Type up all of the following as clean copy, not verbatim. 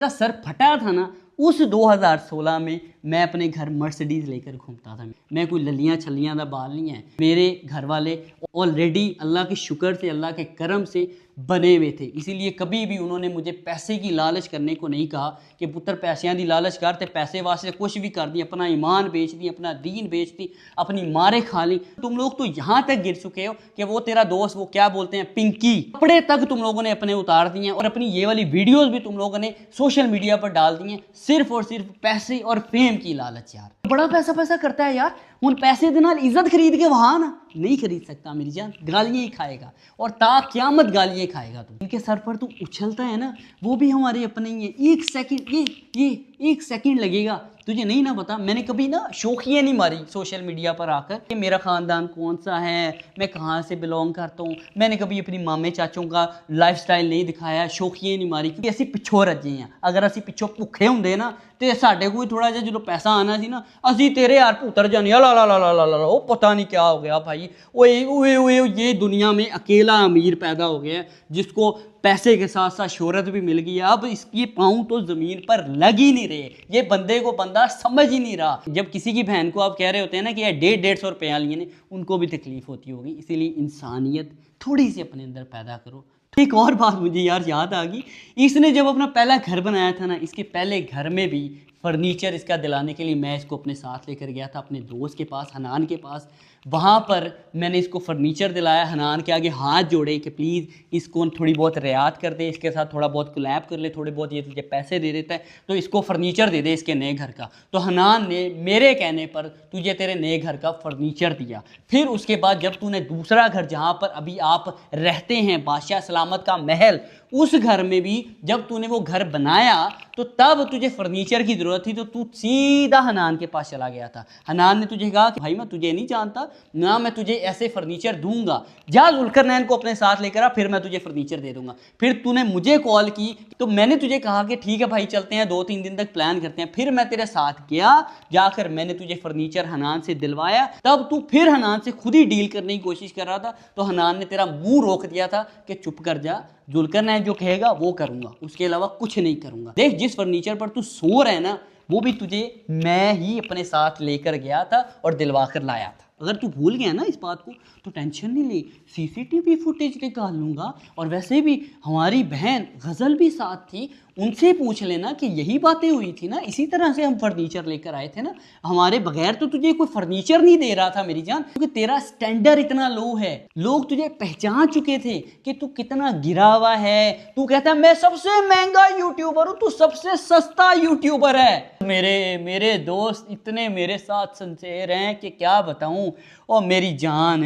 का सर फटा था ना, उस 2016 में मैं अपने घर मर्सिडीज लेकर घूमता था। मैं कोई ललियां छलियां दा बाल नहीं है। मेरे घर वाले ऑलरेडी अल्लाह के शुक्र से, अल्लाह के करम से बने हुए थे। इसीलिए कभी भी उन्होंने मुझे पैसे की लालच करने को नहीं कहा कि पुत्र पैसियां दी लालच कर, ते पैसे वास्ते कुछ भी कर दी, अपना ईमान बेच दी, अपना दीन बेच दी, अपनी मारे खा ली। तुम लोग तो यहाँ तक गिर चुके हो कि वो तेरा दोस्त, वो क्या बोलते हैं, पिंकी, कपड़े तक तुम लोगों ने अपने उतार दिए हैं और अपनी ये वाली वीडियोस भी तुम लोगों ने सोशल मीडिया पर डाल दी हैं, सिर्फ और सिर्फ पैसे और फेम की लालच। यार बड़ा पैसा पैसा करता है यार, उन पैसे दे नाल इज्जत खरीद के वहां ना नहीं खरीद सकता मेरी जान, गालियां ही खाएगा और ता क़यामत गालियां खाएगा तू। इनके सर पर तू उछलता है ना, वो भी हमारे अपने ही है। एक सेकंड ये एक सेकंड लगेगा तुझे नहीं ना पता। मैंने कभी ना शौकिया नहीं मारी सोशल मीडिया पर आकर कि मेरा ख़ानदान कौन सा है, मैं कहाँ से बिलोंग करता हूँ। मैंने कभी अपनी मामे चाचों का लाइफस्टाइल नहीं दिखाया, शौकिया नहीं मारी, क्योंकि असी पिछों रजे हैं। अगर असी पिछों भुखे होंगे ना तो साढ़े कोई थोड़ा जिहा जो पैसा आना सी ना, असी तेरे यार पुत्र जाने ला ला ला ला ला ला, वो पता नहीं क्या हो गया भाई, ओए ये दुनिया में अकेला अमीर पैदा हो गया है जिसको पैसे के साथ साथ शोहरत भी मिल गई है। अब इसकी पाँव तो ज़मीन पर लग ही नहीं रहे, ये बंदे को बंदा समझ ही नहीं रहा। जब किसी की बहन को आप कह रहे होते हैं ना कि 150-150 रुपया लिए ने, उनको भी तकलीफ होती होगी। इसीलिए इंसानियत थोड़ी सी अपने अंदर पैदा करो। तो एक और बात मुझे यार याद आ गई, इसने जब अपना पहला घर बनाया था ना, इसके पहले घर में भी फर्नीचर इसका दिलाने के लिए मैं इसको अपने साथ लेकर गया था अपने दोस्त के पास, हनान के पास। वहाँ पर मैंने इसको फर्नीचर दिलाया, हनान के आगे हाथ जोड़े कि प्लीज़ इसको थोड़ी बहुत रियायत कर दे, इसके साथ थोड़ा बहुत कोलैब कर ले, थोड़े बहुत ये तुझे पैसे दे देता है तो इसको फर्नीचर दे दे इसके नए घर का। तो हनान ने मेरे कहने पर तुझे तेरे नए घर का फर्नीचर दिया। फिर उसके बाद जब तूने दूसरा घर जहाँ पर अभी आप रहते हैं, बादशाह सलामत का महल, उस घर में भी जब तूने वो घर बनाया तो तब तुझे फर्नीचर की ज़रूरत थी, तो तू सीधा हनान के पास चला गया था। हनान ने तुझे कहा कि भाई मैं तुझे नहीं जानता ना, मैं तुझे ऐसे फर्नीचर दूंगा, जा जुल्करनैन को अपने साथ लेकर आ, फिर मैं तुझे फर्नीचर दे दूंगा। फिर तूने मुझे कॉल की तो मैंने तुझे कहा कि ठीक है भाई चलते हैं, 2-3 दिन तक प्लान करते हैं। फिर मैं तेरे साथ गया, जाकर मैंने तुझे फर्नीचर हनान से दिलवाया। तब तू फिर हनान से खुद ही डील करने की कोशिश कर रहा था, तो हनान ने तेरा मुंह रोक दिया था कि चुप कर जा, जुल्करनैन जो कहेगा वो करूंगा, उसके अलावा कुछ नहीं करूंगा। देख जिस फर्नीचर पर तू सो रहा है ना, वो भी तुझे मैं ही अपने साथ लेकर गया था और दिलवा कर लाया था। अगर तू भूल गया ना इस बात को तो टेंशन नहीं ले, सीसीटीवी फुटेज निकाल लूँगा। और वैसे भी हमारी बहन गज़ल भी साथ थी, उनसे पूछ लेना कि यही बातें हुई थी ना, इसी तरह से हम फर्नीचर लेकर आए थे ना, हमारे बगैर तो तुझे कोई फर्नीचर नहीं दे रहा था मेरी जान, क्योंकि तेरा स्टैंडर्ड इतना लो है। लोग तुझे पहचान चुके थे कि तू कितना गिरा हुआ है। तू कहता है मैं सबसे महंगा यूट्यूबर हूँ, तू सबसे सस्ता यूट्यूबर है। मेरे दोस्त इतने मेरे साथ सिंसेर हैं कि क्या बताऊँ। और मेरी जान,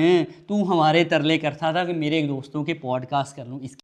तू हमारे तरले करता था कि मेरे दोस्तों के पॉडकास्ट कर लूँ।